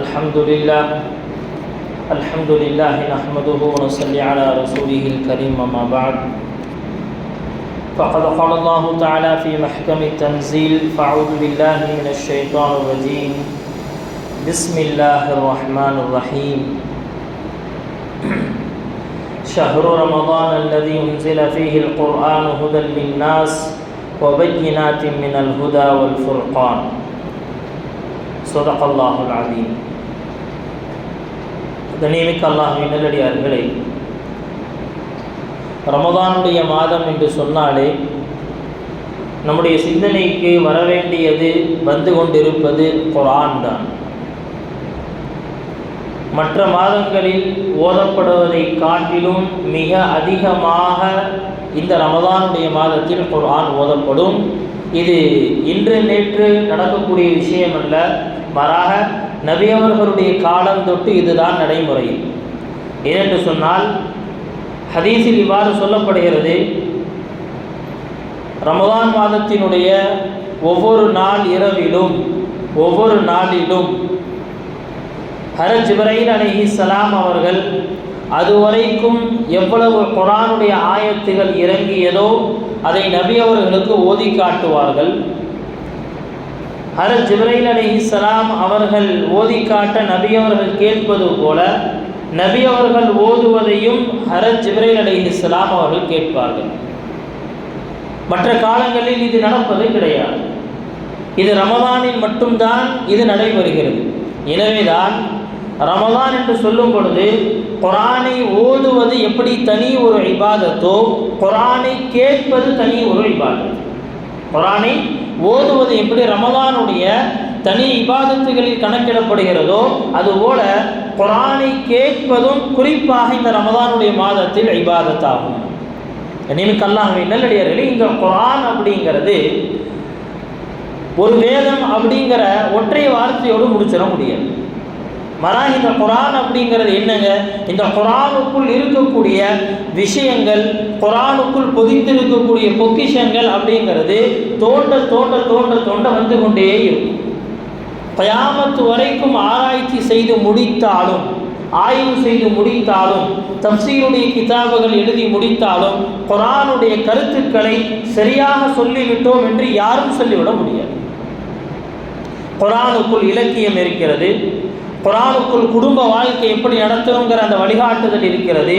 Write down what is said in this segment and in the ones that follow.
الحمد لله نحمده ونصلي على رسوله الكريم أما بعد فقد قال الله تعالى في محكم التنزيل فأعوذ بالله من الشيطان الرجيم بسم الله الرحمن الرحيم شهر رمضان الذي أنزل فيه القرآن هدى للناس وبينات من الهدى والفرقان صدق الله العظيم. கண்ணியமிக்க அல்லாஹ்வின் நல்லடியார்களே, ரமதானுடைய மாதம் என்று சொன்னாலே நம்முடைய சிந்தனைக்கு வரவேண்டியது வந்து கொண்டிருப்பது குர்ஆன் தான். மற்ற மாதங்களில் ஓதப்படுவதை காட்டிலும் மிக அதிகமாக இந்த ரமதானுடைய மாதத்தில் குர்ஆன் ஓதப்படும். இது இன்று நேற்று நடக்கக்கூடிய விஷயம் அல்ல, மாறாக நபி அவர்களுடைய காலம் தொட்டு இதுதான் நடைமுறை. ஏனென்று சொன்னால் ஹதீஸில் இவ்வாறு சொல்லப்படுகிறது, ரமதான் மாதத்தினுடைய ஒவ்வொரு நாள் இரவிலும் ஒவ்வொரு நாளிலும் ஹஜ்ரத் ஜிப்ரீல் அலைஹிஸ்ஸலாம் அவர்கள் அதுவரைக்கும் எவ்வளவு குர்ஆனுடைய ஆயத்துகள் இறங்கியதோ அதை நபி அவர்களுக்கு ஓதி காட்டுவார்கள். ஹஜ்ரத் ஜிப்ரீல் அலைஹிஸ்ஸலாம் அவர்கள் ஓதி காட்ட நபி அவர்கள் கேட்பது போல நபி அவர்கள் ஓதுவதையும் ஹஜ்ரத் ஜிப்ரீல் அலைஹிஸ்ஸலாம் அவர்கள் கேட்பார்கள். மற்ற காலங்களில் இது நடப்பது கிடையாது. இது ரமதானில் மட்டும்தான் இது நடைபெறுகிறது. எனவேதான் ரமதான் என்று சொல்லும் பொழுது குர்ஆனை ஓதுவது எப்படி தனி ஒரு இபாதத்தோ குர்ஆனை கேட்பது தனி ஒரு இபாதத். குர்ஆனை ஓதுவது எப்படி ரமதானுடைய தனி இபாதத்துகளில் கணக்கிடப்படுகிறதோ அதுபோல குர்ஆனை கேட்பதும் குறிப்பாக இந்த ரமதானுடைய மாதத்தில் இபாதத்தாகும். கண்ணியமிக்க அல்லாஹ்வின் நல்லடியார்களே, இந்த குர்ஆன் அப்படிங்கிறது ஒரு வேதம் அப்படிங்கிற ஒற்றை வார்த்தையோடு முடிச்சிட முடியாது. மாறாக இந்த குர்ஆன் அப்படிங்கிறது என்னங்க, இந்த குர்ஆனுக்குள் இருக்கக்கூடிய விஷயங்கள், குர்ஆனுக்குள் பொதிந்திருக்கக்கூடிய பொக்கிஷங்கள் அப்படிங்கிறது தோண்ட தோண்ட தோண்ட தோண்ட வந்து கொண்டே இருக்கும். கியாமத் வரைக்கும் ஆராய்ச்சி செய்து முடித்தாலும், ஆய்வு செய்து முடித்தாலும், தஃப்சீருடைய கிதாபுகள் எழுதி முடித்தாலும் குர்ஆனுடைய கருத்துக்களை சரியாக சொல்லிவிட்டோம் என்று யாரும் சொல்லிவிட முடியாது. குர்ஆனுக்குள் இலக்கியம் இருக்கிறது, குர்ஆனுக்குள் குடும்ப வாழ்க்கை எப்படி நடத்தணுங்கிற அந்த வழிகாட்டுதல் இருக்கிறது,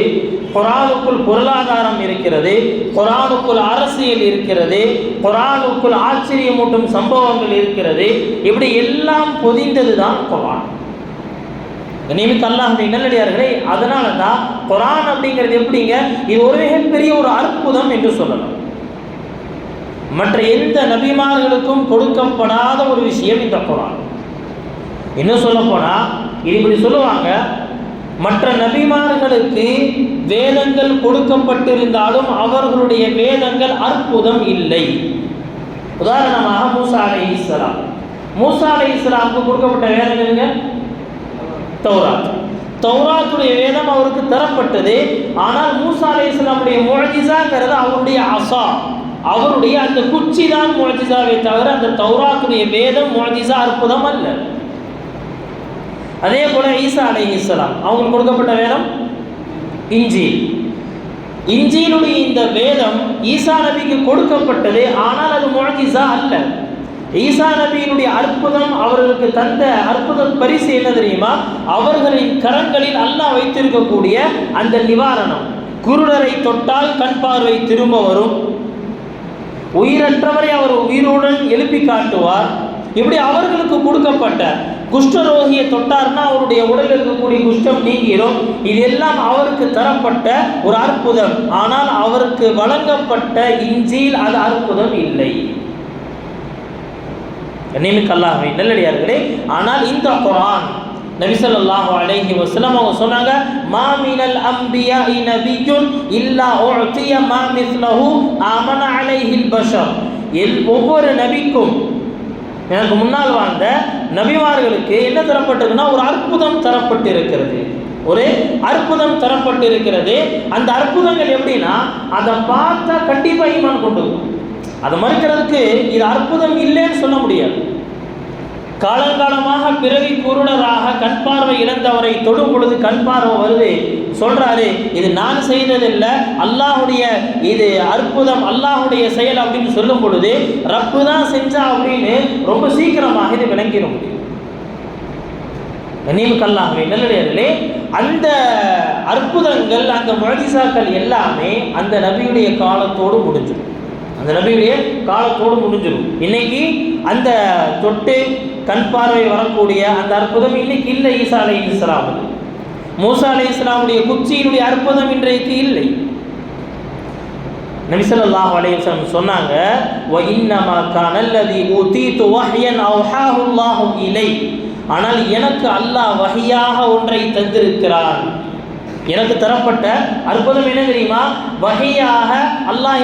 குர்ஆனுக்குள் பொருளாதாரம் இருக்கிறது, குர்ஆனுக்குள் அரசியல் இருக்கிறது, குர்ஆனுக்குள் ஆச்சரியமூட்டும் சம்பவங்கள் இருக்கிறது. இப்படி எல்லாம் பொதிந்தது தான் குர்ஆன். கண்ணியமிக்க அல்லாஹ்வின் நல்லடியார்களே, அதனால தான் குர்ஆன் அப்படிங்கிறது எப்படிங்க, இது ஒரு மிகப்பெரிய ஒரு அற்புதம் என்று சொல்லலாம். மற்ற எந்த நபிமார்களுக்கும் கொடுக்கப்படாத ஒரு விஷயம் இந்த குர்ஆன். இன்னும் சொல்ல போனால் இது இப்படி சொல்லுவாங்க, மற்ற நபிமார்களுக்கு வேதங்கள் கொடுக்கப்பட்டிருந்தாலும் அவர்களுடைய வேதங்கள் அற்புதம் இல்லை. உதாரணமாக மூசா அலைஹிஸ்ஸலாம், மூசா அலைஹிஸ்ஸலாமுக்கு கொடுக்கப்பட்ட வேதங்கள்ங்க தௌராத். தௌராத்துடைய வேதம் அவருக்கு தரப்பட்டது. ஆனால் மூசா அலைஹிஸ்ஸலாமுடைய முஅஜிஸாங்கிறது அவருடைய அஸா, அவருடைய அந்த குச்சி தான் முஅஜிஸாவே தவிர அந்த தௌராத்துடைய வேதம் முஅஜிஸா அற்புதம் அல்ல. அதே போல ஈசா அலைஹிஸ்ஸலாம் அவங்களுக்கு கொடுக்கப்பட்ட வேதம் இன்ஜீல். இன்ஜீலுடைய இந்த வேதம் ஈசா நபிக்கு கொடுக்கப்பட்டது, ஆனால் அது முஅஜிஸா அல்ல. ஈசா நபியினுடைய அற்புதம், அவர்களுக்கு தந்த அற்புத பரிசு என்ன தெரியுமா, அவர்களின் கரங்களில் அல்லாஹ் வைத்திருக்கக்கூடிய அந்த நிவாரணம். குருடரை தொட்டால் கண் பார்வை திரும்ப வரும், உயிரற்றவரை அவர் உயிருடன் எழுப்பி காட்டுவார். இப்படி அவர்களுக்கு கொடுக்கப்பட்ட குஷ்டரோகியை தொட்டார்னா அவருடைய உடலில் இருக்கக்கூடிய குஷ்டம் நீங்கிடும். இதெல்லாம் அவருக்கு தரப்பட்ட ஒரு அற்புதம். ஆனால் அவருக்கு வழங்கப்பட்ட இன்ஜீல் அது அற்புதம் இல்லை. கண்ணியமிக்க அல்லாஹ்வின் நல்லடியார்களே, ஆனால் இந்த குர்ஆன் நபி ஸல்லல்லாஹு அலைஹி வஸல்லம் அவங்க சொன்னாங்க, மா மினல் அன்பியாஇ நபியுன் இல்லா உஅதிய மா மிஸ்லஹு ஆமன அலைஹில் பஷர். ஒவ்வொரு நபிக்கும், எனக்கு முன்னால் வாழ்ந்த நபிமார்களுக்கு என்ன தரப்பட்டிருக்குன்னா ஒரு அற்புதம் தரப்பட்டிருக்கிறது, ஒரு அற்புதம் தரப்பட்டிருக்கிறது. அந்த அற்புதங்கள் எப்படின்னா அதை பார்த்தா கண்டிப்பாக ஈமான் கொண்டு, அதை மறுக்கிறதுக்கு இது அற்புதம் இல்லைன்னு சொல்ல முடியாது. காலங்காலமாக பிறவி குருடராக கண் பார்வை இழந்தவரை தொடும் பொழுது கண் பார்வை வருது, சொல்றாரு இது நான் செய்ததில்லை, அல்லாஹுடைய இது அற்புதம், அல்லாஹுடைய செயல் அப்படின்னு சொல்லும் பொழுது ரப்பு தான் செஞ்சா அப்படின்னு ரொம்ப சீக்கிரமாக இது விளங்கிட முடியும். கண்ணியமிக்கல்லாகவே நல்லடியார்களே, அந்த அற்புதங்கள் அந்த முஅஜிசாக்கள் எல்லாமே அந்த நபியுடைய காலத்தோடு முடிஞ்சிடும். அந்த நபியுடைய காலத்தோடு முடிஞ்சிடும். இன்னைக்கு அந்த தொட்டு கண் பார்வை வரக்கூடிய அந்த அற்புதம் இன்னைக்கு இல்லை. ஈசா அலைஹிஸ்ஸலாம், மூசா அலைஹிஸ்ஸலாமுடைய குச்சியினுடைய அற்புதம் இன்றைக்கு இல்லை. நபி ஸல்லல்லாஹு அலைஹி வஸல்லம் சொன்னாங்க, வ இன்னமா கானல்லதி ஊதீது வஹ்யன் அவ்ஹாஹு அல்லாஹு இலை, ஆனால் எனக்கு அல்லாஹ் வஹியாக ஒன்றை தந்திருக்கிறான். எனக்கு தரப்பட்ட அற்புதம் என்ன தெரியுமா? வஹியாக அல்லாஹ்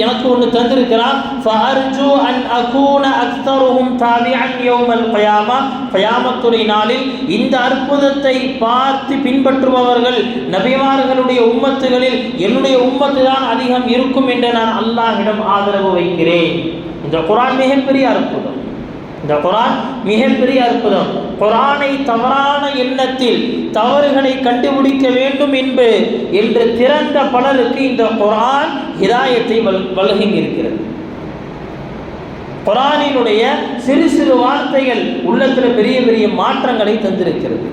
எனக்கு ஒன்று தந்திருக்கிறான். ஃபஅர்ஜு அன் அகூன அக்ஸருஹும் தாபிஅன் யௌமல் கியாமா, கியாமத்துடைய நாளில் இந்த அற்புதத்தை பார்த்து பின்பற்றுபவர்கள் நபிமார்களுடைய உம்மத்துகளில் என்னுடைய உம்மத்து தான் அதிகம் இருக்கும் என்று நான் அல்லாஹ்விடம் ஆதரவு வைக்கிறேன். இந்த குர்ஆன் மிகப்பெரிய அற்புதம். இந்த குர்ஆன் மிகப்பெரிய அற்புதம். குர்ஆனை தவறான எண்ணத்தில் தவறுகளை கண்டுபிடிக்க வேண்டும் என்று திறந்த பலருக்கு இந்த குர்ஆன் ஹிதாயத்தை வழங்கியிருக்கிறது. குர்ஆனினுடைய சிறு சிறு வார்த்தைகள் உள்ளத்தில் பெரிய பெரிய மாற்றங்களை தந்திருக்கிறது.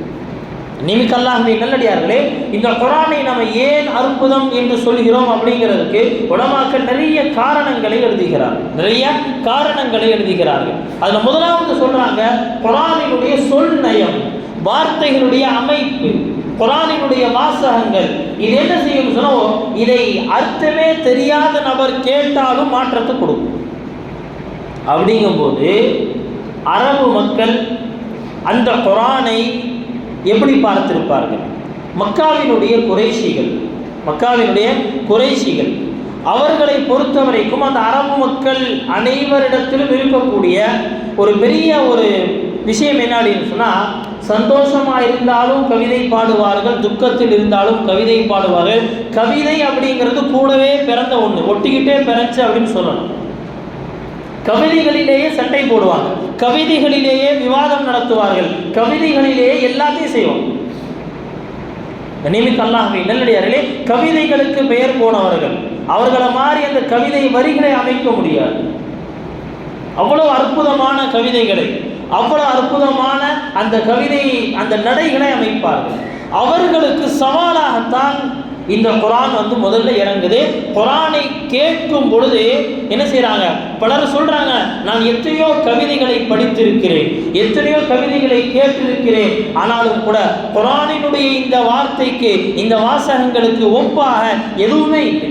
நிமிக்கல்லாகவே நல்லடியார்களே, இந்த குர்ஆனை நம்ம ஏன் அற்புதம் என்று சொல்கிறோம் அப்படிங்கிறதுக்கு உலமாக்கள் நிறைய காரணங்களை எழுதுகிறார்கள். அதுல முதலாவது சொல்றாங்க, குர்ஆனினுடைய சொல் நயம், வார்த்தைகளுடைய அமைப்பு, குர்ஆனினுடைய வாசகங்கள் இது என்ன செய்யும் சொன்னா, இதை அர்த்தமே தெரியாத நபர் கேட்டாலும் மாற்றத்தை கொடுக்கும். அப்படிங்கும்போது அரபு மக்கள் அந்த குர்ஆனை எப்படி பார்த்திருப்பார்கள்? மக்காவினுடைய குறைஷிகள் அவர்களை பொறுத்தவரைக்கும் அந்த அரபு மக்கள் அனைவரிடத்திலும் இருக்கக்கூடிய ஒரு பெரிய ஒரு விஷயம் என்ன அப்படின்னு சொன்னால், சந்தோஷமாக இருந்தாலும் கவிதை பாடுவார்கள், துக்கத்தில் இருந்தாலும் கவிதை பாடுவார்கள். கவிதை அப்படிங்கிறது கூடவே பிறந்த ஒன்று, ஒட்டிக்கிட்டே பிறச்சு அப்படின்னு சொல்லணும். கவிதைகளிலேயே சண்டை போடுவாங்க, கவிதைகளிலேயே விவாதம் நடத்துவார்கள், கவிதைகளிலேயே எல்லாத்தையும் செய்வாங்க. கண்ணியமிக்கல்லாகவே நல்லடியார்களே, கவிதைகளுக்கு பெயர் போனவர்கள். அவர்களை மாதிரி அந்த கவிதை வரிகளை அமைக்க முடியாது. அவ்வளவு அற்புதமான கவிதைகளை, அவ்வளவு அற்புதமான அந்த கவிதையை, அந்த நடைகளை அமைப்பார்கள். அவர்களுக்கு சவாலாகத்தான் இந்த குர்ஆன் முதல்ல இறங்குது. குர்ஆனை கேட்கும் பொழுது என்ன செய்யறாங்க? பலர் சொல்றாங்க, நான் எத்தனையோ கவிதைகளை படித்திருக்கிறேன், எத்தனையோ கவிதைகளை கேட்டிருக்கிறேன், ஆனாலும் கூட குர்ஆனினுடைய இந்த வார்த்தைக்கு, இந்த வாசகங்களுக்கு ஒப்பாக எதுவுமே இல்லை.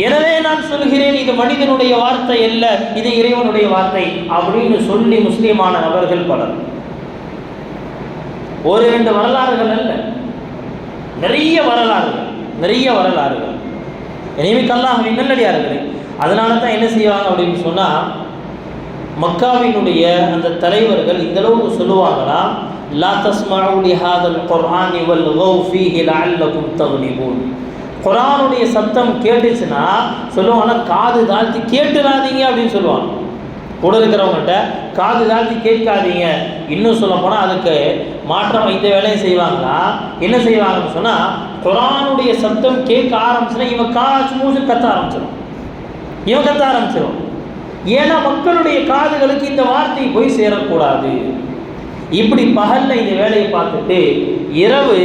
எனவே நான் சொல்கிறேன், இது மனிதனுடைய வார்த்தை அல்ல, இது இறைவனுடைய வார்த்தை அப்படின்னு சொல்லி முஸ்லிமான நபர்கள் பலர். ஒரு இரண்டு வரலாறுகள் அல்ல, நிறைய வரலாறுகள். நிமிக்கல்லாகவே நல்லடியார்களே, அதனால தான் என்ன செய்வாங்க அப்படின்னு சொன்னால், மக்காவினுடைய அந்த தலைவர்கள் இந்த அளவுக்கு சொல்லுவாங்களா, லா தஸ்மஉ லிஹாதல் குர்ஆனி வல்கவ் ஃபீஹி லஅல்லகும் தக்லிபூன். குர்ஆனுடைய சத்தம் கேட்டுச்சுன்னா சொல்லுவாங்கன்னா, காது தாழ்த்தி கேட்டுறாதீங்க அப்படின்னு சொல்லுவாங்க. கூட இருக்கிறவங்கள்ட்ட காது தாழ்த்தி கேட்காதீங்க. இன்னும் சொல்ல போனால் அதுக்கு மாற்றம் இந்த வேலையை செய்வாங்களா? என்ன செய்வாங்கன்னு சொன்னால், குர்ஆனுடைய சத்தம் கேட்க ஆரம்பிச்சுன்னா இவன் காச்சு மூச்சு கத்த ஆரம்பிச்சிடும். ஏன்னா மக்களுடைய காதுகளுக்கு இந்த வார்த்தை போய் சேரக்கூடாது. இப்படி பகலில் இந்த வேலையை பார்த்துட்டு இரவு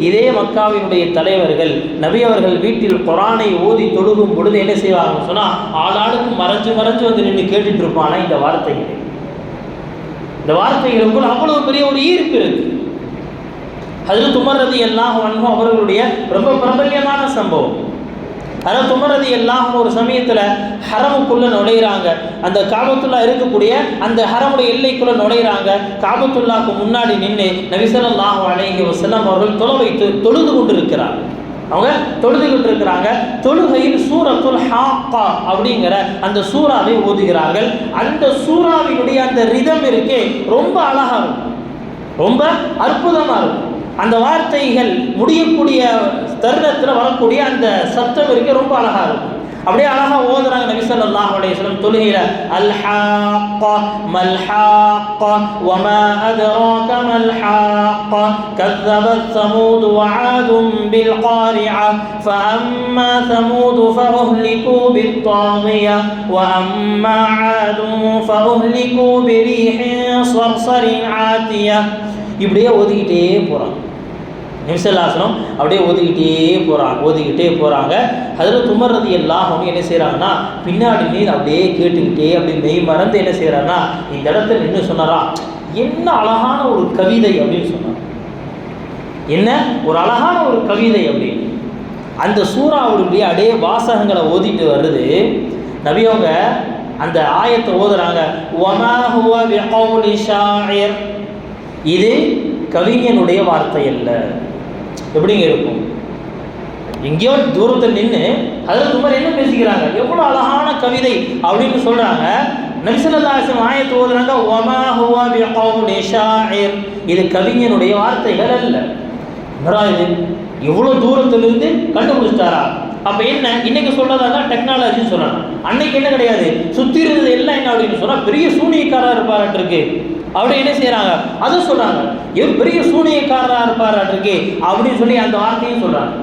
இதே மக்காவினுடைய தலைவர்கள் நபி அவர்கள் வீட்டில் குர்ஆனை ஓதி தொழுகும் பொழுது என்ன செய்வாங்கன்னு சொன்னால், ஆளாளுக்கு மறைஞ்சு வந்து நின்று கேட்டுட்டு இருப்பானா இந்த வார்த்தைகளுக்குள் அவ்வளவு பெரிய ஒரு ஈர்ப்பு இருக்கு. ஹஜ்ரத் உமர் ரலியல்லாஹு அன்ஹு அவர்களுடைய ரொம்ப பிரபல்யமான சம்பவம். ஹஜ்ரத் உமர் ரலியல்லாஹு ஒரு சமயத்தில் ஹரமுக்குள்ளே நுழையிறாங்க. அந்த காபத்துல்லா இருக்கக்கூடிய அந்த ஹரமுடைய எல்லைக்குள்ளே நுழையிறாங்க. காபத்துல்லாவுக்கு முன்னாடி நின்று நபி ஸல்லல்லாஹு அலைஹி வஸல்லம் அவர்கள் தொழுது கொண்டிருக்கிறாங்க. அவங்க தொழுதுகிட்டு இருக்கிறாங்க. தொழுகையில் சூரத்துல் ஹாக்கா அப்படிங்கிற அந்த சூறாவை ஓதுகிறார்கள். அந்த சூறாவினுடைய அந்த ரிதம் இருக்கே ரொம்ப அழகாக இருக்கும், ரொம்ப அற்புதமாக இருக்கும். அந்த வார்த்தைகள் முடியக்கூடிய தருணத்தில் வரக்கூடிய அந்த சத்தம் இருக்க ரொம்ப அழகாக இருக்கும். அப்படியே அழகா ஓதுறாங்க நபி ஸல்லல்லாஹு அலைஹி வஸல்லம் தொழுகையில. அல் ஹாக்க மல் ஹாக்க வமா அத்ராக மல் ஹாக்க கஸ்ஸபத் ஸமூது வஆதும் பில் காரிஅ ஃபஅம்மா ஸமூது ஃபஅஹ்லிகு பித் தாகிய வஅம்மா ஆதும் ஃபஅஹ்லிகு பிரீஹின் ஸர்ஸரின் ஆதிய. இப்படியே ஓதிக்கிட்டே போறாங்க நபி ஸல்லல்லாஹு அலைஹி வஸல்லம். அப்படியே ஓதிக்கிட்டே போகிறாங்க. ஹஜ்ரத் உமர் ரலியல்லாஹு அன்ஹு என்ன செய்கிறாங்கன்னா பின்னாடி நீர் அப்படியே கேட்டுக்கிட்டே அப்படி மெய் மறந்து என்ன செய்கிறாங்கன்னா இந்த இடத்துல நின்று சொன்னாரா, என்ன அழகான ஒரு கவிதை அப்படின்னு சொன்னார். என்ன ஒரு அழகான ஒரு கவிதை அப்படின்னு. அந்த சூறாவுடைய அப்படியே வாசகங்களை ஓதிட்டு வருது. நபி அவங்க அந்த ஆயத்தை ஓதுறாங்க. வமா ஹுவ பிகௌலி ஷாயிர், இது கவிஞனுடைய வார்த்தை அல்ல. எப்படிங்க இருக்கும்? எங்கேயோ தூரத்தில் நின்று ஹஜ்ரத் உமர் என்ன பேசிக்கிறாங்க, எவ்வளோ அழகான கவிதை அப்படின்னு சொல்கிறாங்க. நபி ஸல்லல்லாஹு அலைஹி வஸல்லம் ஆயத்தை ஓதுறாங்க. வமா ஹுவ பிகௌலி ஷாயிர், இது கவிஞனுடைய வார்த்தைகள் அல்ல. இது எவ்வளோ தூரத்திலிருந்து கண்டுபிடிச்சிட்டாரா? அப்போ என்ன இன்னைக்கு சொல்றதா டெக்னாலஜின்னு சொல்லலாம். அன்னைக்கு என்ன கிடையாது, சுற்றி இருந்தது எல்லாம் என்ன அப்படின்னு சொன்னால் பெரிய சூனியக்காரராக இருப்பார்ருக்கு அப்படி என்ன செய்கிறாங்க, அதை சொல்கிறாங்க. பெரிய சூனியக்காரராக இருப்பார்ருக்கு அப்படின்னு சொல்லி அந்த வார்த்தையும் சொல்கிறாங்க.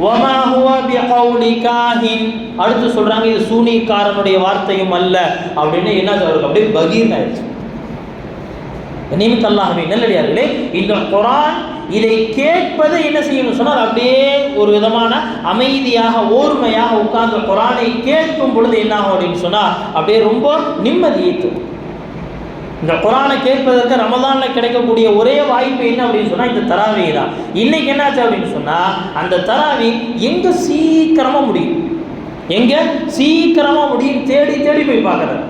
வமா ஹுவ பிகௌலி காஹின், அடுத்து சொல்கிறாங்க இது சூனியக்காரனுடைய வார்த்தையும் அல்ல அப்படின்னு. என்ன அவருக்கு அப்படியே பகீர் ஆயிடுச்சு. நிமித் அல்லாஹ்வே நல்லடியார்களே, இந்த குர்ஆன் இதை கேட்பது என்ன செய்யணும் சொன்னால் அப்படியே ஒரு விதமான அமைதியாக ஓர்மையாக உட்கார்ந்து குர்ஆனை கேட்கும் பொழுது என்ன ஆகும் அப்படின்னு சொன்னால் அப்படியே ரொம்ப நிம்மதியை தரும். இந்த குர்ஆனை கேட்பதற்கு ரமதானில் கிடைக்கக்கூடிய ஒரே வாய்ப்பு என்ன அப்படின்னு சொன்னால் இந்த தராவி தான். இன்னைக்கு என்னாச்சு அப்படின்னு சொன்னால் அந்த தராவி எங்கே சீக்கிரமாக முடியும், தேடி தேடி போய் பார்க்குறது.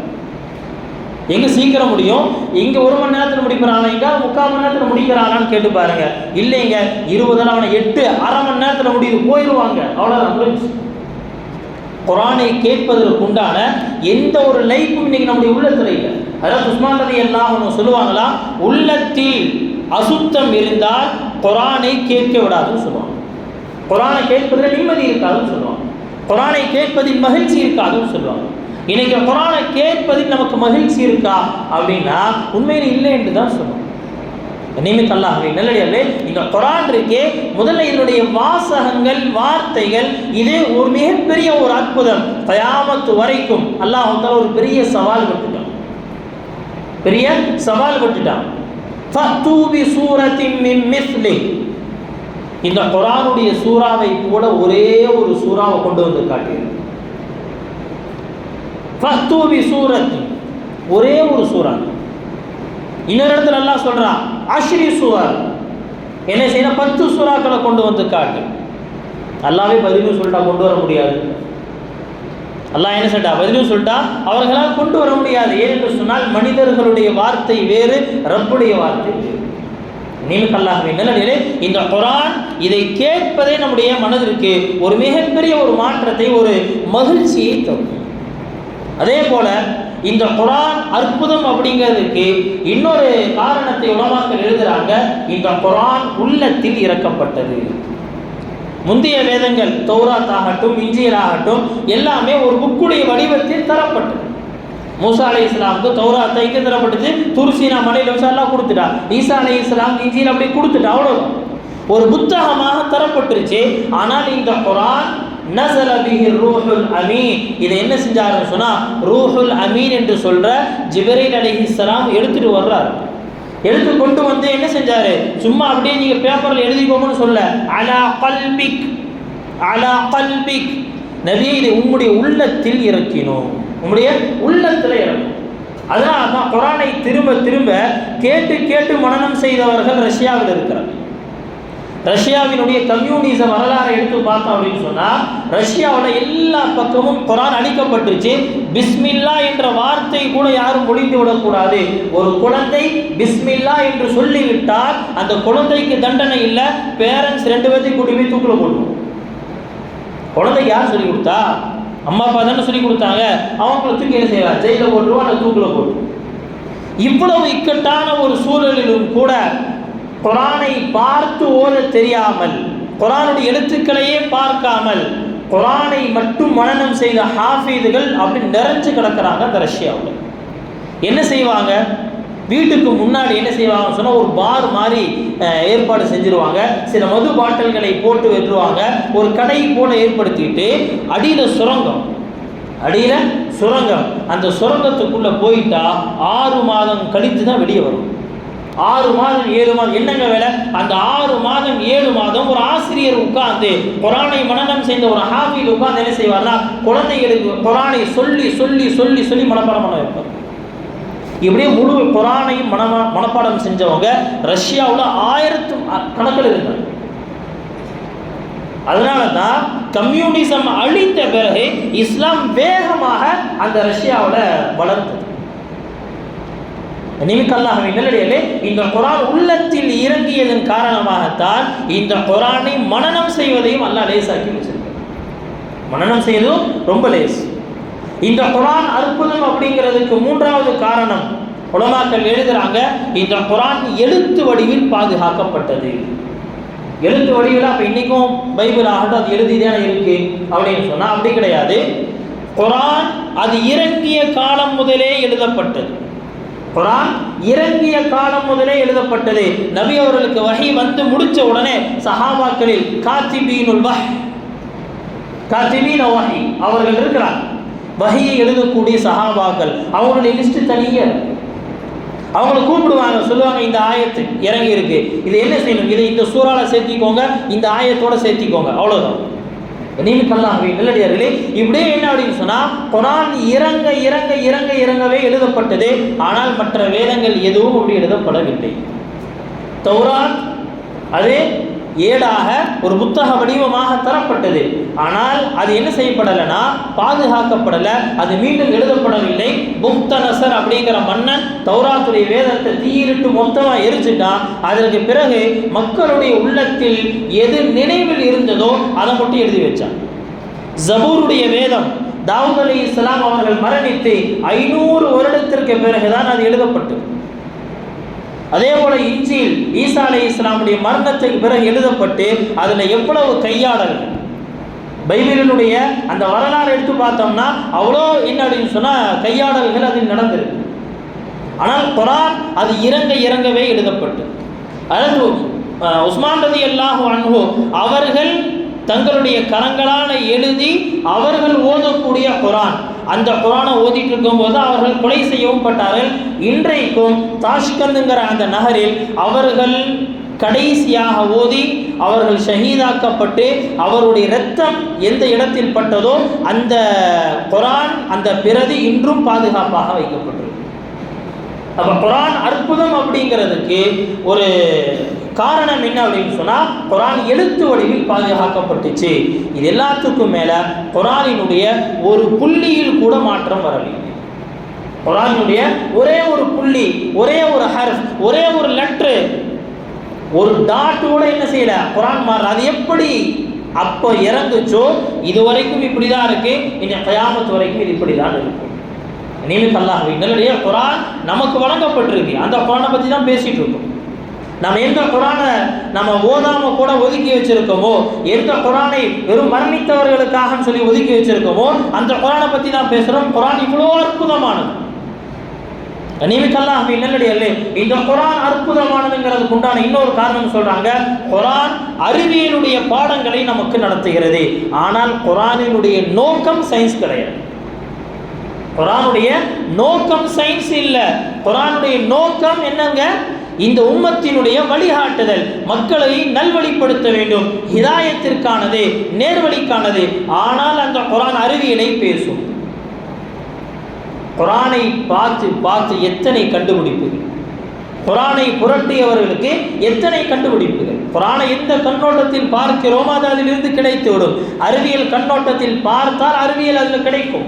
எங்கே சீக்கிரம் முடியும், இங்கே 1 மணி நேரத்தில் முடிக்கிறானா, எங்கே 3/4 மணி நேரத்தில் முடிக்கிறானான்னு கேட்டு பாருங்க. இல்லைங்க 20 அவனை 8 1/2 மணி நேரத்தில் முடியுது, போயிடுவாங்க. அவ்வளோதான் முடிஞ்சு. குர்ஆனை கேட்பதற்கு உண்டான எந்த ஒரு லைஃப்பும் இன்னைக்கு நம்முடைய உள்ளத்தில் இல்லை. அதாவது உஸ்மான் ரலியல்லாஹு அன்ஹு சொல்லுவாங்களா, உள்ளத்தில் அசுத்தம் இருந்தால் குர்ஆனை கேட்க விடாதுன்னு சொல்லுவாங்க. குர்ஆனை கேட்பதில் நிம்மதி இருக்காதுன்னு சொல்லுவாங்க. குர்ஆனை கேட்பதில் மகிழ்ச்சி இருக்காதுன்னு சொல்லுவாங்க. இன்னைக்கு குர்ஆனை கேட்பதில் நமக்கு மகிழ்ச்சி இருக்கா அப்படின்னா உண்மையில் இல்லை என்று தான் சொல்லுவோம். நிமித் அல்லாஹ்வே நல்லடியார்களே, இந்த குர்ஆன் இருக்கே முதல்ல இதனுடைய வாசகங்கள் வார்த்தைகள் இது ஒரு மிகப்பெரிய ஒரு அற்புதம். கயாமத் வரைக்கும் அல்லாஹ் தஆலா ஒரு பெரிய சவால் விட்டுட்டான். ஃபத்து பி சூரத்தின் மின் மிஸ்லி, இந்த குர்ஆனுடைய சூறாவை போல ஒரே ஒரு சூறாவை கொண்டு வந்து காட்டியது. ஃபத்து பி சூரத்தி, ஒரே ஒரு சூறா. இன்னொரு இடத்துல அல்லாஹ் சொல்றான் அஷ்ரி சூர், என்ன செய்யணும் 10 சூறாக்களை கொண்டு வந்து காட்டு. அல்லாஹ்வே பதிலும் சொல்லிட்டா கொண்டு வர முடியாது. அல்லாஹ் என்ன சொல்லிட்டா பதிலும் சொல்லிட்டா அவர்களால் கொண்டு வர முடியாது. ஏனென்று சொன்னால் மனிதர்களுடைய வார்த்தை வேறு, ரப்புடைய வார்த்தை வேறு. நிமித் அல்லாஹ்வே நல்லடியார்களே, இந்த குர்ஆன் இதை கேட்பதே நம்முடைய மனதிற்கு ஒரு மிகப்பெரிய ஒரு மாற்றத்தை ஒரு மகிழ்ச்சியை தரும். அதே போல இந்த குர்ஆன் அற்புதம் அப்படிங்கிறதுக்கு இன்னொரு காரணத்தை உலமாக்கள் எழுதுறாங்க. இந்த குர்ஆன் உள்ளத்தில் இறக்கப்பட்டது. முந்தைய வேதங்கள் தௌராத் ஆகட்டும் இன்ஜீல் ஆகட்டும் எல்லாமே ஒரு புக்குடைய வடிவத்தில் தரப்பட்டது. மூசா அலைஹிஸ்ஸலாமுக்கு தௌராத்தை இங்கே தரப்பட்டது, துர்சீனா மலையில் வச்சு அல்லாஹ் கொடுத்துட்டா. ஈசா அலைஹிஸ்ஸலாம் இன்ஜீல் அப்படி கொடுத்துட்டா, அவ்வளோதான் ஒரு புத்தகமாக தரப்பட்டுருச்சு. ஆனால் இந்த குர்ஆன் நஸல பிஹி ரூஹுல் அமீன், இதை என்ன செஞ்சாருன்னு சொன்னால் ரூஹுல் அமீன் என்று சொல்கிற ஜிப்ரீல் அலைஹிஸ்ஸலாம் எடுத்துகிட்டு வர்றார். எடுத்து கொண்டு வந்து என்ன செஞ்சார், சும்மா அப்படியே நீங்கள் பேப்பரில் எழுதிக்கோங்கன்னு சொல்ல, அலா கல்பிக் நபியை இதை உம்முடைய உள்ளத்தில் இறக்கினோம், உம்முடைய உள்ளத்தில் இறக்கும். அதனால தான் குர்ஆனை திரும்ப திரும்ப கேட்டு கேட்டு மனனம் செய்தவர்கள் ரஷ்யாவில் இருக்கிறார். ரஷ்யாவினுடைய கம்யூனிசம் வரலாறை எடுத்து பார்த்தோம் அப்படின்னு சொன்னால் ரஷ்யாவில் எல்லா பக்கமும் குர்ஆன் அழிக்கப்பட்டுருச்சு. பிஸ்மில்லா என்ற வார்த்தை கூட யாரும் ஒழிந்து விடக்கூடாது. ஒரு குழந்தை பிஸ்மில்லா என்று சொல்லிவிட்டால் அந்த குழந்தைக்கு தண்டனை இல்லை, பேரண்ட்ஸ் 2 பேர்த்தையும் கூட்டி போய் தூக்கில் போடுவோம். குழந்தைக்கு யார் சொல்லிக் கொடுத்தா? அம்மா அப்பா தானே சொல்லிக் கொடுத்தாங்க. அவங்கள தூக்கி என்ன செய்யலாம், ஜெயிலில் போட்டுருவோம், அந்த தூக்கில் போட்டுருவோம். இவ்வளவு இக்கட்டான ஒரு சூழலிலும் கூட குர்ஆனை பார்த்து ஓத தெரியாமல், குர்ஆனுடைய எழுத்துக்களையே பார்க்காமல், குரானை மட்டும் மனனம் செய்த ஹாஃபீதுகள் அப்படி நிறைஞ்சு கிடக்கிறாங்க அந்த ரஷ்யாவில். என்ன செய்வாங்க, வீட்டுக்கு முன்னாடி என்ன செய்வாங்கன்னு சொன்னால் ஒரு பார் மாதிரி ஏற்பாடு செஞ்சுருவாங்க. சில மது பாட்டில்களை போட்டு வெட்டுருவாங்க. ஒரு கடை போல ஏற்படுத்திட்டு அடியில் சுரங்கம். அந்த சுரங்கத்துக்குள்ளே போயிட்டா 6 மாதம் கழித்து தான் வெளியே வரும். 6 மாதம் 7 மாதம் என்னங்க வேலை? அந்த 6 மாதம் 7 மாதம் ஒரு ஆசிரியர் உட்கார்ந்து குரானை மனனம் செய்த ஒரு ஹாஃபில் உட்கார்ந்து என்ன செய்வார்னா குழந்தைகளுக்கு குரானை சொல்லி சொல்லி சொல்லி சொல்லி மனப்பாடம் பண்ண வைப்பார். இப்படியே முழு குரானையும் மனப்பாடம் செஞ்சவங்க ரஷ்யாவில் 1000 கணக்கில் இருந்தாங்க. அதனால தான் கம்யூனிசம் அழிந்த பிறகு இஸ்லாம் வேகமாக அந்த ரஷ்யாவில் வளர்ந்தது. நிமிக்கல்லாஹ்வின் நல்லடியார்களே, இந்த குரான் உள்ளத்தில் இறங்கியதன் காரணமாகத்தான் இந்த குரானை மனனம் செய்வதையும் அல்லாஹ் லேசாக்கி வச்சிருக்கார். மனனம் செய்வதும் ரொம்ப லேஸ். இந்த குரான் அற்புதம் அப்படிங்கிறதுக்கு 3வது காரணம் உலமாக்கள் எழுதுறாங்க, இந்த குரான் எழுத்து வடிவில் பாதுகாக்கப்பட்டது. எழுத்து வடிவில் அப்போ இன்றைக்கும் பைபிள் ஆகட்டும் அது எழுதிதானே இருக்கு அப்படின்னு சொன்னால் அப்படி கிடையாது. குரான் அது இறங்கிய காலம் முதலே எழுதப்பட்டது. குரான் இறங்கிய காலம் முதலே எழுதப்பட்டது. நபி அவர்களுக்கு வஹி வந்து முடிச்ச உடனே சஹாபாக்களில் காத்திபீனுல் வஹி அவர்கள் இருக்கிறார். வஹியை எழுதக்கூடிய சஹாபாக்கள் அவங்களுடைய லிஸ்ட் தனியாக அவங்கள கூப்பிடுவாங்க, சொல்லுவாங்க இந்த ஆயத்து இறங்கி இருக்கு, இது என்ன செய்யணும், இதை இந்த சூறால சேர்த்திக்கோங்க, இந்த ஆயத்தோட சேர்த்திக்கோங்க, அவ்வளோதான். நீமிக்கல்லாஹ்வின் நல்லடியார்களே, இப்படியே என்ன அப்படின்னு சொன்னால் குரான் இறங்கவே எழுதப்பட்டது. ஆனால் மற்ற வேதங்கள் எதுவும் அப்படி எழுதப்படவில்லை. தௌராத் அது ஏடாக ஒரு புத்தக வடிவமாக தரப்பட்டது. ஆனால் அது என்ன செய்யப்படலைன்னா பாதுகாக்கப்படலை, அது மீண்டும் எழுதப்படவில்லை. புக்தனசர் அப்படிங்கிற மன்னன் தௌராத்துடைய வேதத்தை தீயிட்டு மொத்தமாக எரிச்சுட்டான். அதற்கு பிறகு மக்களுடைய உள்ளத்தில் எது நினைவில் இருந்ததோ அதை மட்டும் எழுதி வச்சான். ஜபூருடைய வேதம் தாவூத் அலைஹிஸ்ஸலாம் அவர்கள் மரணித்து 500 வருடத்திற்கு பிறகுதான் அது எழுதப்பட்டது. அதே போல இன்ஜீல் ஈசா அலைஹிஸ்ஸலாமுடைய மரணத்துக்கு பிறகு எழுதப்பட்டு அதில் எவ்வளவு கையாடல்கள், பைபிளினுடைய அந்த வரலாறு எடுத்து பார்த்தோம்னா அவ்வளோ என்ன அப்படின்னு சொன்னால் கையாடல்கள் அதில் நடந்திருக்கு. ஆனால் குரான் அது இறங்கவே எழுதப்பட்டு, அதாவது உஸ்மான் ரலியல்லாஹு அன்ஹு அவர்கள் தங்களுடைய கரங்களால் எழுதி அவர்கள் ஓதக்கூடிய குரான், அந்த குரானை ஓதிட்டு இருக்கும்போது அவர்கள் கொலை செய்யவும் பட்டார்கள். இன்றைக்கும் தாஷ்கந்துங்கிற அந்த நகரில் அவர்கள் கடைசியாக ஓதி அவர்கள் ஷஹீதாக்கப்பட்டு அவருடைய இரத்தம் எந்த இடத்தில் பட்டதோ அந்த குரான் அந்த பிரதி இன்றும் பாதுகாப்பாக வைக்கப்பட்டிருக்கு. அப்போ குரான் அற்புதம் அப்படிங்கிறதுக்கு ஒரு காரணம் என்ன அப்படின்னு சொன்னால் குரான் எழுத்து வடிவில் பாதுகாக்கப்பட்டுச்சு. இது எல்லாத்துக்கும் மேலே குரானினுடைய ஒரு புள்ளியில் கூட மாற்றம் வரவில்லை. குரானினுடைய ஒரே ஒரு புள்ளி, ஒரே ஒரு ஹர்ஃப், ஒரே ஒரு லெட்ரு, ஒரு டாட்டோட என்ன செய்யல குரான் மாற. அது எப்படி அப்போ இறங்குச்சோ இது வரைக்கும் இப்படி தான் இருக்கு, இனி கியாமத் வரைக்கும் இது இப்படி தான் இருக்கும். நீமிக்கல்லாஹ்வின் நல்லடியார்களே, குரான் நமக்கு வழங்கப்பட்டிருக்கு. அந்த குரானை பற்றி தான் பேசிட்டு இருக்கோம். நம்ம எந்த குரானை நம்ம ஓதாம கூட ஒதுக்கி வச்சிருக்கோமோ, எந்த குரானை வெறும் மரணித்தவர்களுக்காக சொல்லி ஒதுக்கி வச்சிருக்கோமோ அந்த குரானை பற்றி தான் பேசுகிறோம். குரான் இவ்வளோ அற்புதமானது. நீமிக்கல்லாஹ்வின் நல்லடியார்களே, இந்த குரான் அற்புதமானதுங்கிறதுக்கு உண்டான இன்னொரு காரணம் சொல்றாங்க, குரான் அறிவியலுடைய பாடங்களை நமக்கு நடத்துகிறது. ஆனால் குரானினுடைய நோக்கம் சயின்ஸ் கிடையாது. குரானுடைய நோக்கம் சயின்ஸ் இல்லை. குரானுடைய நோக்கம் என்னங்க? இந்த உம்மத்தினுடைய வழிகாட்டுதல், மக்களை நல்வழிப்படுத்த வேண்டும், ஹிதாயத்திற்கானது, நேர்வழிக்கானது. ஆனால் அந்த குரான் அறிவியலை பேசும். குரானை பார்த்து பார்த்து எத்தனை கண்டுபிடிப்புகள், குரானை புரட்டியவர்களுக்கு எத்தனை கண்டுபிடிப்புகள். குரானை எந்த கண்ணோட்டத்தில் பார்க்கிறோமோ அது அதிலிருந்து கிடைத்துவிடும். அறிவியல் கண்ணோட்டத்தில் பார்த்தால் அறிவியல் அதில் கிடைக்கும்.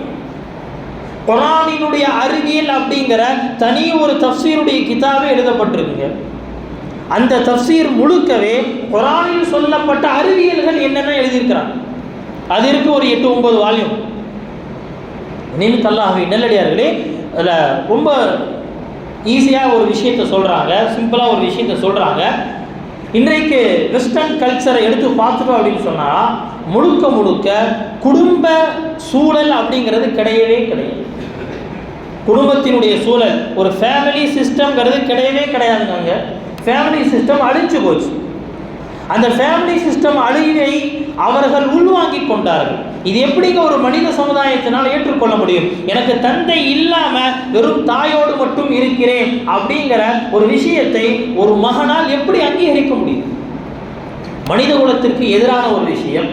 குரானினுடைய அறிவியல் அப்படிங்கிற தனி ஒரு தஃப்சீருடைய கிதாபே எழுதப்பட்டிருக்குங்க. அந்த தஃப்சீர் முழுக்கவே குரானில் சொல்லப்பட்ட அறிவியல்கள் என்னென்ன எழுதியிருக்கிறாங்க. அது இருக்கு, ஒரு 8-9 வால்யூம். நீமிக்கல்லாஹ்வின் நல்லடியார்களே, அதில் ரொம்ப ஈஸியாக ஒரு விஷயத்தை சொல்கிறாங்க, சிம்பிளாக ஒரு விஷயத்தை சொல்கிறாங்க. இன்றைக்கு வெஸ்டர்ன் கல்ச்சரை எடுத்து பார்த்துட்டோம் அப்படின்னு சொன்னால் முழுக்க முழுக்க குடும்ப சூழல் அப்படிங்கிறது கிடையவே கிடையாது. குடும்பத்தினுடைய சூழல், ஒரு ஃபேமிலி சிஸ்டம்ங்கிறது கிடையவே கிடையாதுங்க. ஃபேமிலி சிஸ்டம் அழிஞ்சு போச்சு. அந்த ஃபேமிலி சிஸ்டம் அழிவை அவர்கள் உள்வாங்கிக் கொண்டார்கள். இது எப்படிங்க ஒரு மனித சமுதாயத்தினால் ஏற்றுக்கொள்ள முடியும்? எனக்கு தந்தை இல்லாம வெறும் தாயோடு மட்டும் இருக்கிறேன் அப்படிங்கிற ஒரு விஷயத்தை ஒரு மகனால் எப்படி அங்கீகரிக்க முடியும்? மனித குலத்திற்கு எதிரான ஒரு விஷயம்,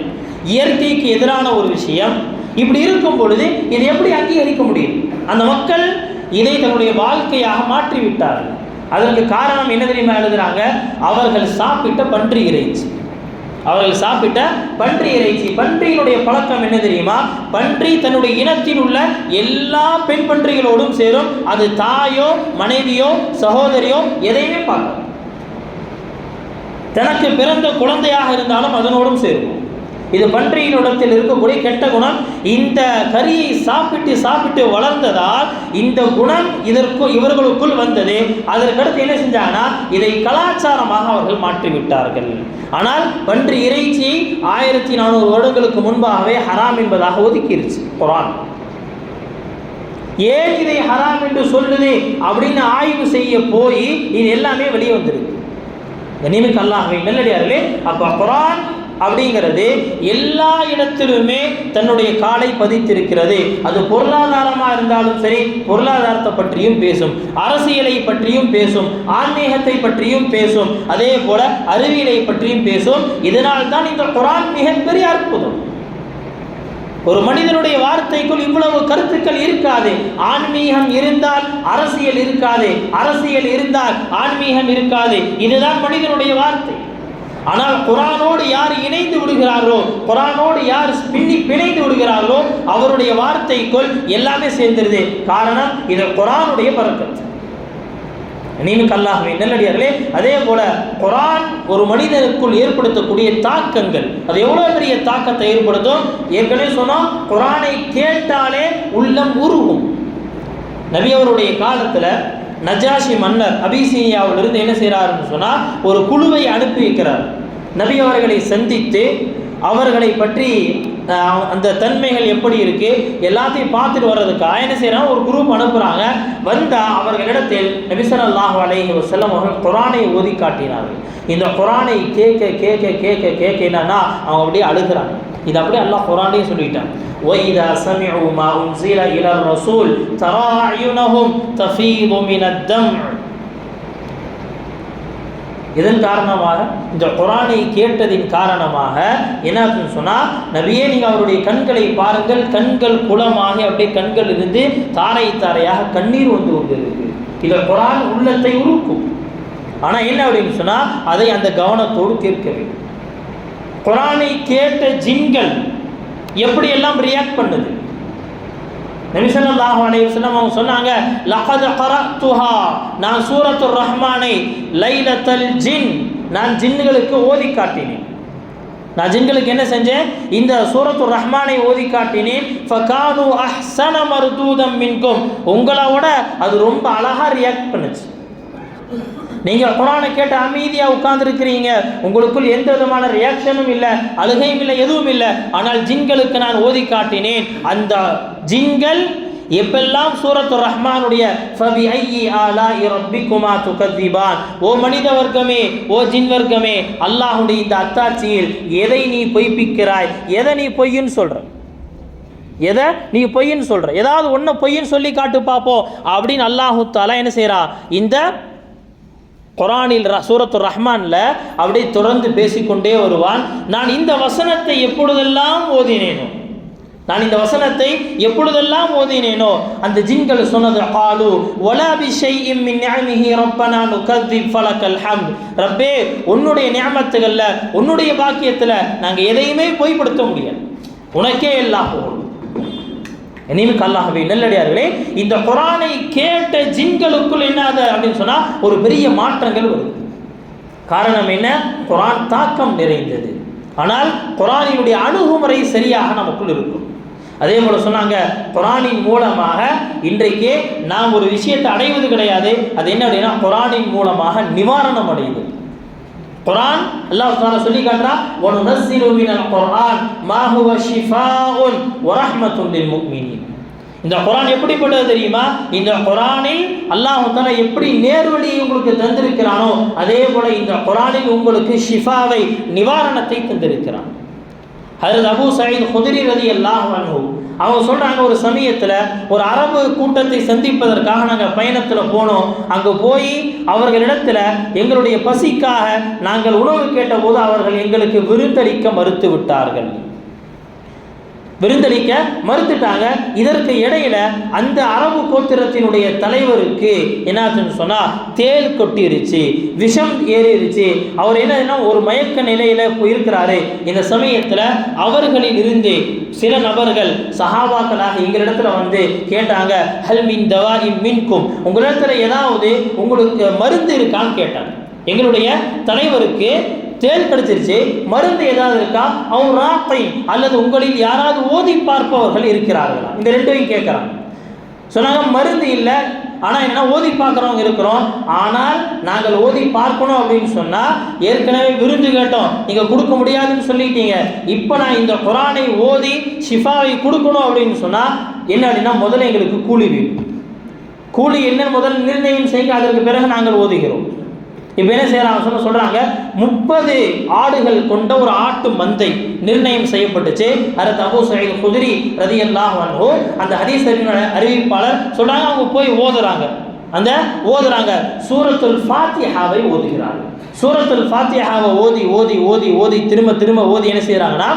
இயற்கைக்கு எதிரான ஒரு விஷயம். இப்படி இருக்கும் பொழுது இதை எப்படி அங்கீகரிக்க முடியும்? அந்த மக்கள் இதை தன்னுடைய வாழ்க்கையாக மாற்றிவிட்டார்கள். அதற்கு காரணம் என்ன தெரியுமா எழுதுறாங்க? அவர்கள் சாப்பிட்ட பன்றி இறைச்சி. அவர்கள் சாப்பிட்ட பன்றி இறைச்சி. பன்றியினுடைய பழக்கம் என்ன தெரியுமா? பன்றி தன்னுடைய இனத்தில் உள்ள எல்லா பெண் பன்றிகளோடும் சேரும். அது தாயோ மனைவியோ சகோதரியோ எதையுமே பார்க்கும். தனக்கு பிறந்த குழந்தையாக இருந்தாலும் அதனோடும் சேரும். இது பன்றியினிடத்தில் இருக்கக்கூடிய கெட்ட குணம். இந்த கறியை சாப்பிட்டு வளர்ந்ததால் இந்த குணம் இவர்களுக்குள் வந்தது. அதற்கடுத்து என்ன செஞ்சாங்கன்னா இதை கலாச்சாரமாக அவர்கள் மாற்றிவிட்டார்கள். ஆனால் பன்றி இறைச்சியை 1400 வருடங்களுக்கு முன்பாகவே ஹராம் என்பதாக ஒதுக்கிருச்சு குர்ஆன். ஏன் இதை ஹராம் என்று சொல்லுது அப்படின்னு ஆய்வு செய்ய போய் இது எல்லாமே வெளியே வந்துருக்கு. கண்ணியமிக்க அல்லாஹ்வின் நல்லடியார்களே, அப்ப குர்ஆன் அப்படிங்கிறது எல்லா இடத்திலுமே தன்னுடைய காலை பதித்திருக்கிறது. அது பொருளாதாரமாக இருந்தாலும் சரி, பொருளாதாரத்தை பற்றியும் பேசும், அரசியலை பற்றியும் பேசும், ஆன்மீகத்தை பற்றியும் பேசும், அதே போல அறிவியலை பற்றியும் பேசும். இதனால் தான் இந்த குர்ஆன் மிகப்பெரிய அற்புதம். ஒரு மனிதனுடைய வார்த்தைக்குள் இவ்வளவு கருத்துக்கள் இருக்காது. ஆன்மீகம் இருந்தால் அரசியல் இருக்காது, அரசியல் இருந்தால் ஆன்மீகம் இருக்காது. இதுதான் மனிதனுடைய வார்த்தை. ஆனால் குர்ஆனோடு யார் இணைந்து விடுகிறார்களோ, குர்ஆனோடு யார் பிணைந்து விடுகிறார்களோ அவருடைய வார்த்தைக்குள் எல்லாமே சேர்ந்துருது. காரணம் இது குர்ஆனுடைய பரக்கத். நீனுக்கு அல்லாஹ்வின் நல்லடியார்களே, அதே போல குர்ஆன் ஒரு மனிதனுக்குள் ஏற்படுத்தக்கூடிய தாக்கங்கள், அது எவ்வளவு பெரிய தாக்கத்தை ஏற்படுத்தும். ஏற்கனவே சொன்னோம், குர்ஆனை கேட்டாலே உள்ளம் உருகும். நபி அவருடைய காலத்துல நஜாஷி மன்னர் அபிசீனியாவிலிருந்து என்ன செய்கிறாருன்னு சொன்னால் ஒரு குழுவை அனுப்பி வைக்கிறார். நபி அவர்களை சந்தித்து அவர்களை பற்றி அந்த தன்மைகள் எப்படி இருக்கு எல்லாத்தையும் பார்த்துட்டு வர்றதுக்காக என்ன செய்யறாங்க, ஒரு குரூப் அனுப்புகிறாங்க. வந்தால் அவர்களிடத்தில் நபி ஸல்லல்லாஹு அலைஹி வஸல்லம் அவர்கள் குர்ஆனை ஓதி காட்டினார்கள். இந்த குர்ஆனை கேட்க கேட்க கேட்க கேட்க என்னன்னா அவங்க அப்படியே அழுகிறாங்க. இது அப்படியே அல்லாஹ் குர்ஆன்லயே சொல்லிட்டான். وَإِذَا سَمِعُوا مَا أُنزِلَ إِلَى الرَّسُولِ تَرَى أَعْيُنَهُمْ تَفِيضُ مِنَ الدَّمْعِ. இதன் காரணமாக, இந்த குர்ஆனை கேட்டதின் காரணமாக என்ன சொன்னா, நபியே நீங்க அவருடைய கண்களை பாருங்கள், கண்கள் குளமாக அப்படியே கண்கள் இருந்து தாரை தாரையாக கண்ணீர் வந்து கொண்டிருக்கு. இந்த குர்ஆன் உள்ளத்தை உருக்கும். ஆனா என்ன அப்படின்னு சொன்னா அதை அந்த கவனத்தோடு கேட்க வேண்டும். குர்ஆனை கேட்ட ஜின்கள் எப்படியெல்லாம் ரியாக்ட் பண்ணுது? நபி ஸல்லல்லாஹு அலைஹி வஸல்லம் அவங்க சொன்னாங்க, லகத் கரஅத்துஹா, நான் சூரத்துர் ரஹ்மானை லைலத்துல் ஜின், நான் ஜின்களுக்கு ஓதி காட்டினேன். நான் ஜின்களுக்கு என்ன செஞ்சேன்? இந்த சூரத்துர் ரஹ்மானை ஓதி காட்டினேன். ஃபகானு அஹ்ஸன மர்தூதம் மின்கும், உங்களோட அது ரொம்ப அழகா ரியாக்ட் பண்ணுச்சு. நீங்கள் குர்ஆனை கேட்டு அமைதியாக உட்கார்ந்துருக்கிறீங்க, உங்களுக்குள் எந்த விதமான ரியாக்ஷனும் இல்லை, அழுகையும் இல்லை, எதுவும் இல்லை. ஆனால் ஜின்களுக்கு நான் ஓதி காட்டினேன். அந்த ஜின்கள் எப்பெல்லாம் சூரத்துர் ரஹ்மானுடைய ஃபபிஐயி ஆலாஇ ரப்பிக்குமா துகذிபான், ஓ மனித வர்க்கமே, ஓ ஜின் வர்க்கமே, அல்லாஹ்வுடைய இந்த அத்தாட்சியில் எதை நீ பொய்ப்பிக்கிறாய், எதை நீ பொய்ன்னு சொல்ற, எதை நீ பொய்ன்னு சொல்ற, ஏதாவது ஒன்று பொய்ன்னு சொல்லி காட்டு பார்ப்போம் அப்படின்னு அல்லாஹு தஆலா என்ன செய்றா, இந்த குர்ஆனில் சூரத்துர் ரஹ்மான்ல அப்படியே தொடர்ந்து பேசிக்கொண்டே வருவான். நான் இந்த வசனத்தை எப்பொழுதெல்லாம் ஓதினேனோ, நான் இந்த வசனத்தை எப்பொழுதெல்லாம் ஓதினேனோ அந்த ஜின்கள் சொன்னது, காலு வலா பிஷைஇம் மின் நிஅமிஹி ரப்பனா நுகذிப் ஃபலக்கல் ஹம்த், ரப்பே உன்னுடைய நிஅமத்துகள்ல, உன்னுடைய பாக்கியத்துல நாங்க எதையுமே பொய்ப்படுத்த முடியாது, உனக்கே எல்லாம் புகழ். நீனுக்கு அல்லாஹ்வின் நல்லடியார்களே, இந்த குர்ஆனை கேட்ட ஜின்களுக்குள் என்னது அப்படின்னு சொன்னா ஒரு பெரிய மாற்றங்கள் வருது. காரணம் என்ன? குர்ஆன் தாக்கம் நிறைந்தது. ஆனால் குர்ஆனினுடைய அணுகுமுறை சரியாக நமக்குள் இருக்கும். அதே போல சொன்னாங்க, குர்ஆனின் மூலமாக இன்றைக்கே நாம் ஒரு விஷயத்தை அடைவது கிடையாது. அது என்ன அப்படின்னா குர்ஆனின் மூலமாக நிவாரணம் அடையுது. குர்ஆன் அல்லாஹ் தஆலா சொல்லி காட்டுறா, வனுனஸ்ஸிலு மினல் குர்ஆன் மா ஹுவ ஷிஃபாஉன் வ ரஹ்மத்துன் லில் முஃமினீன். இந்த குர்ஆன் எப்படிப்பட்டது தெரியுமா? இந்த குர்ஆனில் அல்லாஹ் தஆலா எப்படி நேர்வழியை உங்களுக்கு தந்திருக்கிறானோ அதே போல இந்த குர்ஆனில் உங்களுக்கு ஷிஃபாவை, நிவாரணத்தை தந்திருக்கிறான். ஹஜ்ரத் அபூ சயீத் குத்ரி ரலியல்லாஹு அன்ஹு அவங்க சொல்றாங்க, ஒரு சமயத்தில் ஒரு அரபு கூட்டத்தை சந்திப்பதற்காக நாங்கள் பயணத்தில் போனோம். அங்கே போய் அவர்களிடத்தில் எங்களுடைய பசிக்காக நாங்கள் உணவு கேட்டபோது அவர்கள் எங்களுக்கு விருந்தளிக்க மறுத்து விட்டார்கள். விருந்தளிக்க மறுத்துட்டாங்க. இதற்கு இடையில அந்த அரபு கோத்திரத்தினுடைய தலைவருக்கு என்னாச்சுன்னு சொன்னா தேள் கொட்டிருச்சு, விஷம் ஏறிடுச்சு. அவர் என்ன ஒரு மயக்க நிலையில இருக்கிறாரு. இந்த சமயத்துல அவர்களில் இருந்து சில நபர்கள் சஹாபாக்களாக எங்களிடத்துல வந்து கேட்டாங்க, ஹல் மின் தவாஇம் மின்கும், உங்களிடத்துல ஏதாவது உங்களுக்கு மருந்து இருக்கான்னு கேட்டாங்க. எங்களுடைய தலைவருக்கு தேள் கடிச்சிருச்சு, மருந்து ஏதாவது இருக்கா, அவங்க ராப்பை அல்லது உங்களில் யாராவது ஓதி பார்ப்பவர்கள் இருக்கிறார்களா, இந்த ரெண்டையும் கேட்குறாங்க. சொன்னாங்க மருந்து இல்லை, ஆனால் என்ன ஓதி பார்க்குறவங்க இருக்கிறோம், ஆனால் நாங்கள் ஓதி பார்க்கணும் அப்படின்னு சொன்னால் ஏற்கனவே விருந்து கேட்டோம், நீங்கள் கொடுக்க முடியாதுன்னு சொல்லிட்டீங்க. இப்போ நான் இந்த குர்ஆனை ஓதி ஷிஃபாவை கொடுக்கணும் அப்படின்னு சொன்னால் என்ன அப்படின்னா முதல்ல எங்களுக்கு கூலி வேணும். கூலி என்னன்னு முதல் நிர்ணயம் செய்ய, அதற்கு பிறகு நாங்கள் ஓதுகிறோம். இப்போ என்ன செய்யறாங்க சொல்றாங்க, 30 ஆடுகள் கொண்ட ஒரு ஆட்டு மந்தை நிர்ணயம் செய்யப்பட்டுச்சு. ஹஜ்ரத் அபூ சயீத் குத்ரி ரலியல்லாஹு அன்ஹு அந்த ஹதீஸ் அறிவிப்பாளர் சொல்றாங்க, அவங்க போய் ஓதுறாங்க சூரத்துல் ஃபாத்திஹாவை ஓதுகிறார்கள். சூரத்துல் ஃபாத்திஹாவை ஓதி ஓதி ஓதி ஓதி திரும்ப திரும்ப ஓதி என்ன செய்யறாங்கன்னா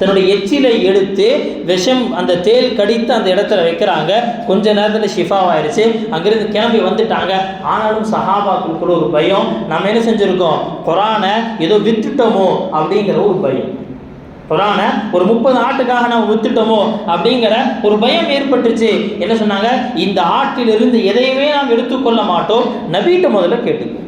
தன்னுடைய எச்சிலை எடுத்து விஷம் அந்த தேள் கடித்து அந்த இடத்துல வைக்கிறாங்க. கொஞ்ச நேரத்தில் ஷிஃபாவாயிருச்சு. அங்கிருந்து கிளம்பி வந்துட்டாங்க. ஆனாலும் சஹாபாக்களுக்குள்ள ஒரு பயம், நம்ம என்ன செஞ்சுருக்கோம், குர்ஆனை ஏதோ வித்துட்டோமோ அப்படிங்கிற ஒரு பயம். குர்ஆனை ஒரு 30 ஆட்டுக்காக நம்ம வித்துட்டோமோ அப்படிங்கிற ஒரு பயம் ஏற்பட்டுச்சு. என்ன சொன்னாங்க, இந்த ஆட்டிலிருந்து எதையுமே நாம் எடுத்துக்கொள்ள மாட்டோம், நபிகிட்ட முதல்ல கேட்டுக்கோ.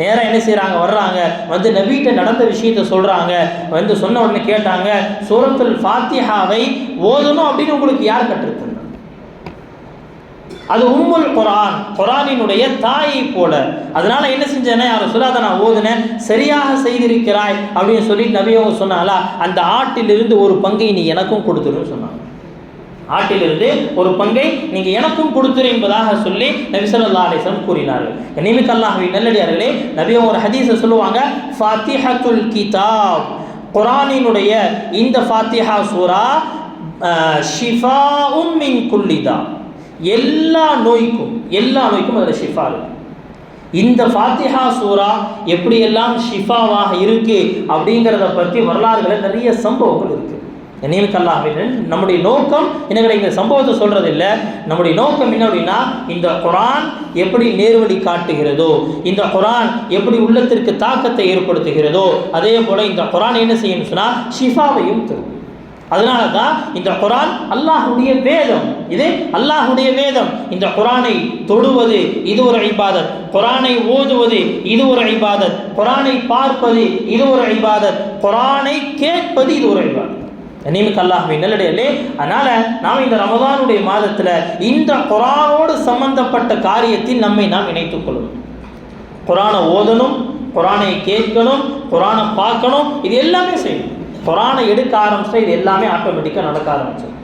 நேராக என்ன செய்கிறாங்க, வர்றாங்க, வந்து நபிகிட்ட நடந்த விஷயத்தை சொல்கிறாங்க. வந்து சொன்ன உடனே கேட்டாங்க, சூரத்துல் ஃபாத்திஹாவை ஓதணும் அப்படின்னு உங்களுக்கு யார் கற்றுத்தந்தா? அது உம்முல் குர்ஆன், குர்ஆனினுடைய தாயை போல. அதனால என்ன செஞ்சேன்னா யாரும் சொல்லாத நான் ஓதுனேன், சரியாக செய்திருக்கிறாய் அப்படின்னு சொல்லி நபி அவங்க சொன்னாங்களா, அந்த ஆட்டிலிருந்து ஒரு பங்கை நீ எனக்கும் கொடுத்துருன்னு சொன்னாங்க. ஆட்டிலிருந்து ஒரு பங்கை நீங்க எனக்கும் கொடுத்துரு என்பதாக சொல்லி நபி ஸல்லல்லாஹு அலைஹி வஸல்லம் கூறினார்கள். கண்ணியமிக்க அல்லாஹ்வின் நல்லடியார்களே, நபி ஒரு ஹதீஸை சொல்லுவாங்க, ஃபாத்திஹத்துல் கிதாப், குர்ஆனினுடைய இந்த ஃபாத்திஹா சூரா ஷிஃபாஉம் மின் குல்லி தா, எல்லா நோய்க்கும் அதில் ஷிஃபா இருக்கு. இந்த ஃபாத்திஹா சூரா எப்படியெல்லாம் ஷிஃபாவாக இருக்கு அப்படிங்கிறத பற்றி வரலாறுகளில் நிறைய சம்பவங்கள் இருக்கு. கண்ணியமிக்கல்லாஹ்வின் நம்முடைய நோக்கம் என்ன, இந்த சம்பவத்தை சொல்றது இல்லை, நம்முடைய நோக்கம் என்ன அப்படின்னா இந்த குர்ஆன் எப்படி நேர்வழி காட்டுகிறதோ, இந்த குர்ஆன் எப்படி உள்ளத்திற்கு தாக்கத்தை ஏற்படுத்துகிறதோ, அதே போல இந்த குர்ஆன் என்ன செய்யணும் சொன்னா ஷிஃபாவையும் தரும். அதனால தான் இந்த குர்ஆன் அல்லாஹ்வுடைய வேதம், இது அல்லாஹ்வுடைய வேதம். இந்த குர்ஆனை தொடுவது இது ஒரு இபாதத், குர்ஆனை ஓதுவது இது ஒரு இபாதத், குர்ஆனை பார்ப்பது இது ஒரு இபாதத், குர்ஆனை கேட்பது இது ஒரு இபாதத். கண்ணியமிக்க அல்லாஹ்வின் நல்லடியார்களே, அதனால நாம் இந்த ரமதானுடைய மாதத்தில் இந்த குர்ஆனோடு சம்பந்தப்பட்ட காரியத்தில் நம்மை நாம் இணைத்துக் கொள்ளணும். குர்ஆனை ஓதணும், குர்ஆனை கேட்கணும், குர்ஆனை பார்க்கணும், இது எல்லாமே செய்யணும். குர்ஆனை எடுக்க ஆரம்பிச்சா இது எல்லாமே ஆட்டோமேட்டிக்காக நடக்க ஆரம்பிச்சிடும்.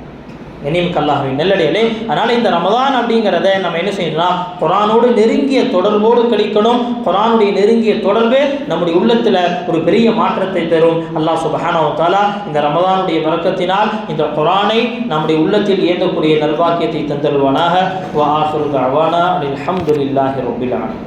கண்ணியமிக்க அல்லாஹ்வின் நல்லடியார்களே, அதனால இந்த ரமதான் அப்படிங்கிறத நம்ம என்ன செய்யணும்னா குர்ஆனோடு நெருங்கிய தொடர்போடு கழிக்கணும். குர்ஆனுடைய நெருங்கிய தொடர்பே நம்முடைய உள்ளத்தில் ஒரு பெரிய மாற்றத்தை தரும். அல்லாஹ் சுப்ஹானஹு வ தஆலா இந்த ரமதானுடைய பரக்கத்தினால் இந்த குர்ஆனை நம்முடைய உள்ளத்தில் ஏந்தக்கூடிய நல்வாக்கியத்தை தந்தருவானாக. வ ஆகிரு தஅவானா அல்ஹம்துலில்லாஹி ரப்பில் ஆலமீன்.